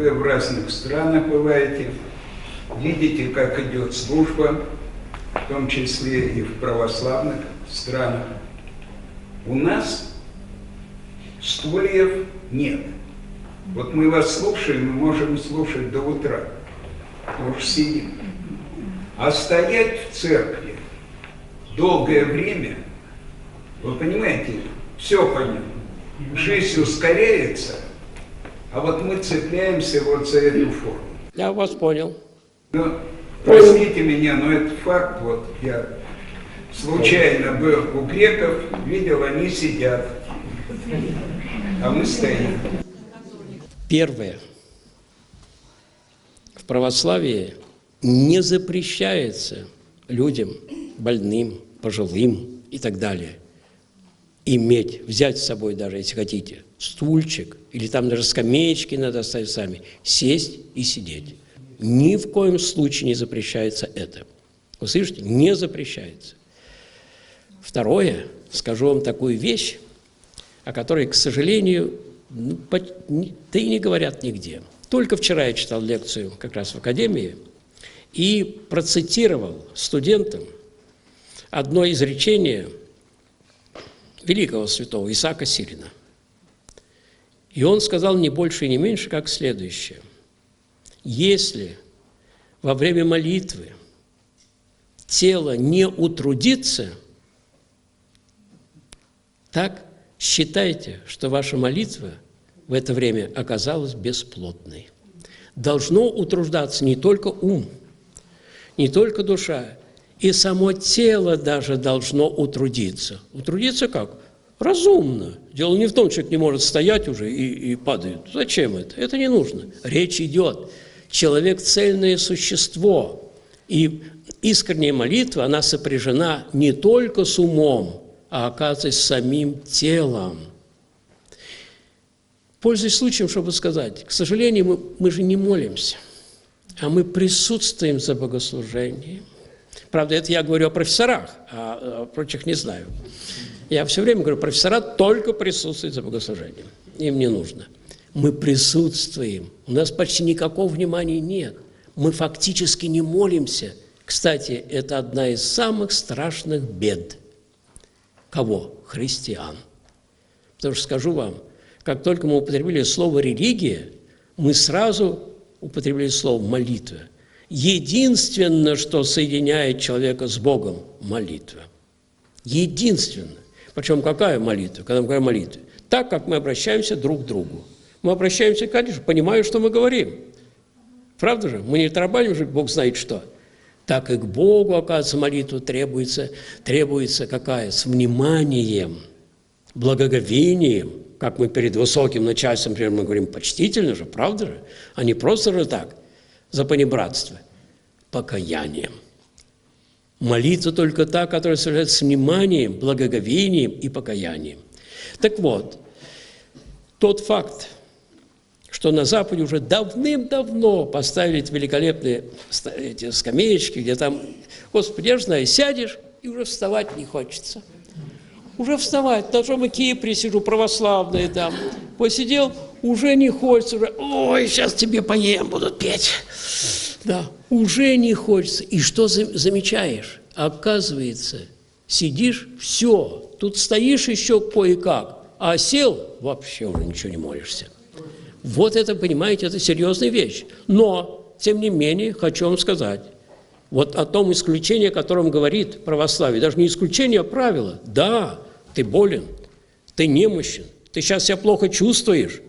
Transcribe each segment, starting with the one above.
вы в разных странах бываете, видите, как идет служба, в том числе и в православных странах. У нас стульев нет. Вот мы вас слушаем, мы можем слушать до утра, потому что сидим. А стоять в церкви долгое время, вы понимаете, все понятно. Жизнь ускоряется, а вот мы цепляемся вот за эту форму. Я вас понял. Ну, простите меня, но это факт. Вот я случайно был у греков, видел, они сидят, а мы стоим. Первое. В православии не запрещается людям, больным, пожилым и так далее, взять с собой даже, если хотите, стульчик, или там даже скамеечки надо оставить сами, сесть и сидеть. Ни в коем случае не запрещается это. Вы слышите? Не запрещается. Второе, скажу вам такую вещь, о которой, к сожалению, да и не говорят нигде. Только вчера я читал лекцию как раз в академии и процитировал студентам одно изречение великого святого Исаака Сирина. И он сказал не больше и не меньше, как следующее. Если во время молитвы тело не утрудится, так считайте, что ваша молитва в это время оказалась бесплодной. Должно утруждаться не только ум, не только душа, и само тело даже должно утрудиться. Утрудиться как? Разумно. Дело не в том, что человек не может стоять уже и падает. Зачем это? Это не нужно. Речь идет. Человек – цельное существо. И искренняя молитва, она сопряжена не только с умом, а, оказывается, с самим телом. Пользуясь случаем, чтобы сказать, к сожалению, мы же не молимся, а мы присутствуем за богослужением. Правда, это я говорю о профессорах, а о прочих не знаю. Я все время говорю, профессора только присутствуют за богослужением. Им не нужно. Мы присутствуем. У нас почти никакого внимания нет. Мы фактически не молимся. Кстати, это одна из самых страшных бед. Кого? Христиан. Потому что скажу вам, как только мы употребили слово «религия», мы сразу употребили слово «молитва». Единственное, что соединяет человека с Богом – молитва. Единственное. Причем какая молитва? Когда мы говорим о молитве? Так, как мы обращаемся друг к другу. Мы обращаемся, конечно, понимая, что мы говорим. Правда же? Мы не тарабаним же, Бог знает что. Так и к Богу, оказывается, молитва требуется какая? С вниманием, благоговением. Как мы перед высоким начальством, например, мы говорим почтительно же, правда же? А не просто же так, за понебратство. Покаянием. Молитва только та, которая совершается с вниманием, благоговением и покаянием. Так вот, тот факт, что на Западе уже давным-давно поставили великолепные эти скамеечки, где там, Господи, я же знаю, сядешь, и уже вставать не хочется. Уже вставать, на том и Кипре сижу, православные там, посидел, уже не хочется, уже, ой, сейчас тебе поем, будут петь. Да, уже не хочется. И что замечаешь? Оказывается, сидишь, все, тут стоишь еще кое-как, а сел, вообще уже ничего не молишься. Вот это, понимаете, это серьезная вещь. Но, тем не менее, хочу вам сказать, вот о том исключении, о котором говорит православие, даже не исключение, а правило. Да, ты болен, ты немощен, ты сейчас себя плохо чувствуешь.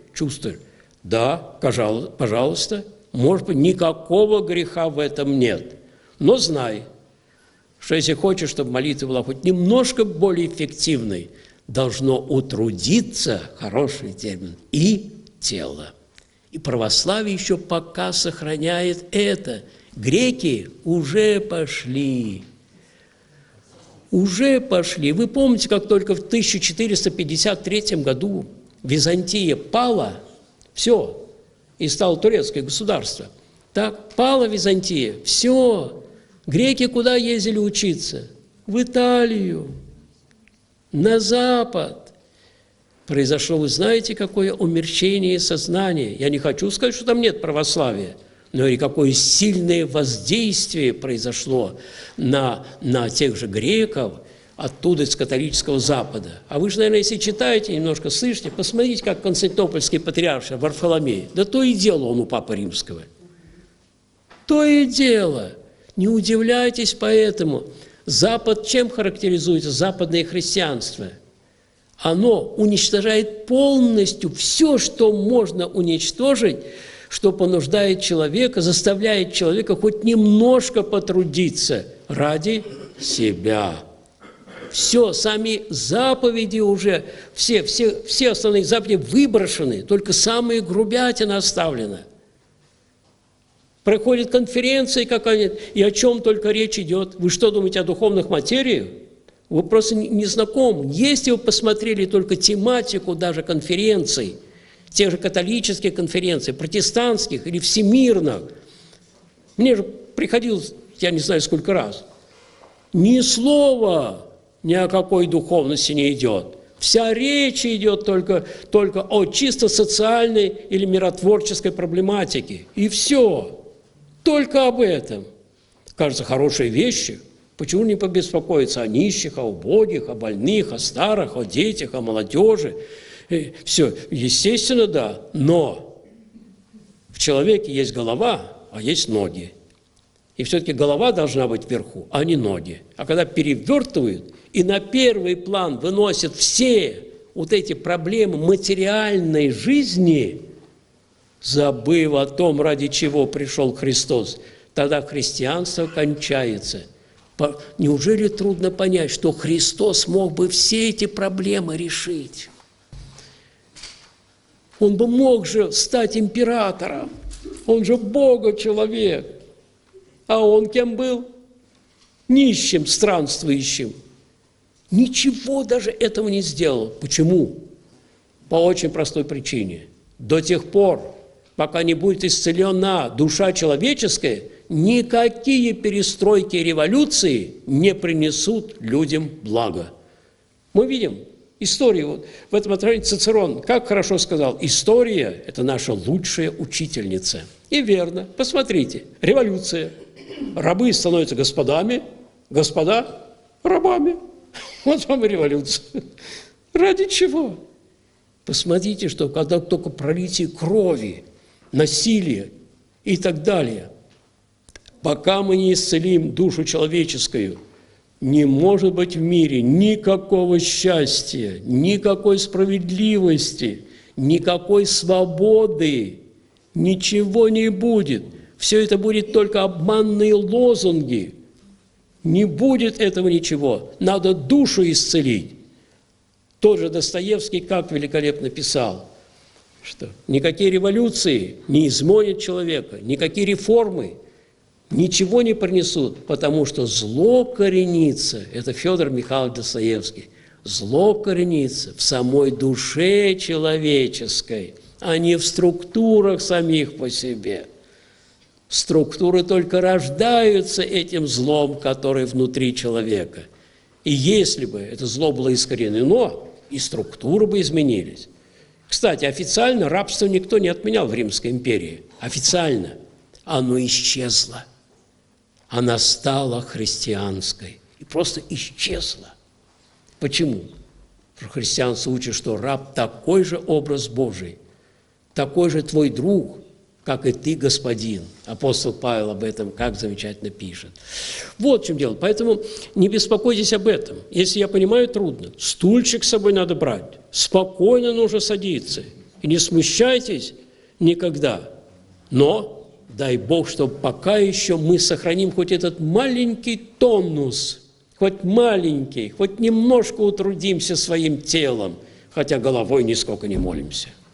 Да, пожалуйста, может быть, никакого греха в этом нет. Но знай, что если хочешь, чтобы молитва была хоть немножко более эффективной, должно утрудиться, хороший термин, и тело. И православие еще пока сохраняет это. Греки уже пошли. Вы помните, как только в 1453 году Византия пала, все, и стало турецкое государство. Так, пала Византия, все. Греки куда ездили учиться? В Италию, на Запад. произошло, вы знаете, какое умерщвление сознания. Я не хочу сказать, что там нет православия, но и какое сильное воздействие произошло на тех же греков, оттуда, из католического Запада. А вы же, наверное, если читаете, немножко слышите, посмотрите, как константинопольский патриарх Варфоломей. Да то и дело он у Папы Римского. То и дело. Не удивляйтесь поэтому. Запад чем характеризуется? Западное христианство. Оно уничтожает полностью все, что можно уничтожить, что понуждает человека, заставляет человека хоть немножко потрудиться ради себя. Все, сами заповеди уже, все основные заповеди выброшены, только самые грубятины оставлены. Проходит конференция какая-нибудь, и о чем только речь идет. Вы что думаете о духовных материях? Вы просто не знакомы. Если вы посмотрели только тематику даже конференций, тех же католических конференций, протестантских или всемирных, мне же приходилось, я не знаю сколько раз, ни слова ни о какой духовности не идет. Вся речь идет только о чисто социальной или миротворческой проблематике. И все. Только об этом. Кажется, хорошие вещи. Почему не побеспокоиться о нищих, о убогих, о больных, о старых, о детях, о молодежи? Все, естественно, да. Но в человеке есть голова, а есть ноги. И все-таки голова должна быть вверху, а не ноги. А когда перевертывают и на первый план выносят все вот эти проблемы материальной жизни, забыв о том, ради чего пришел Христос, тогда христианство кончается. Неужели трудно понять, что Христос мог бы все эти проблемы решить? Он бы мог же стать императором. Он же Бога-человек. А он кем был? Нищим, странствующим. Ничего даже этого не сделал. Почему? По очень простой причине. До тех пор, пока не будет исцелена душа человеческая, никакие перестройки и революции не принесут людям блага. Мы видим историю. Вот в этом отношении Цицерон как хорошо сказал: история – это наша лучшая учительница. И верно. Посмотрите. Революция. Рабы становятся господами, господа – рабами. Вот вам и революция. Ради чего? Посмотрите, что когда только пролитие крови, насилие и так далее, пока мы не исцелим душу человеческую, не может быть в мире никакого счастья, никакой справедливости, никакой свободы, ничего не будет. Все это будет только обманные лозунги. Не будет этого ничего. Надо душу исцелить. Тот же Достоевский как великолепно писал, что никакие революции не изменят человека, никакие реформы ничего не принесут, потому что зло коренится, это Федор Михайлович Достоевский, зло коренится в самой душе человеческой, а не в структурах самих по себе. Структуры только рождаются этим злом, который внутри человека. И если бы это зло было искоренено, и структуры бы изменились. Кстати, официально рабство никто не отменял в Римской империи. Официально оно исчезло. Она стала христианской. И просто исчезла. Почему? Потому что христианство учит, что раб такой же образ Божий, такой же твой друг, как и ты, господин. Апостол Павел об этом как замечательно пишет. Вот в чем дело. Поэтому не беспокойтесь об этом. Если я понимаю, трудно. Стульчик с собой надо брать. Спокойно нужно садиться. И не смущайтесь никогда. Но дай Бог, чтобы пока еще мы сохраним хоть этот маленький тонус, хоть маленький, хоть немножко утрудимся своим телом, хотя головой нисколько не молимся.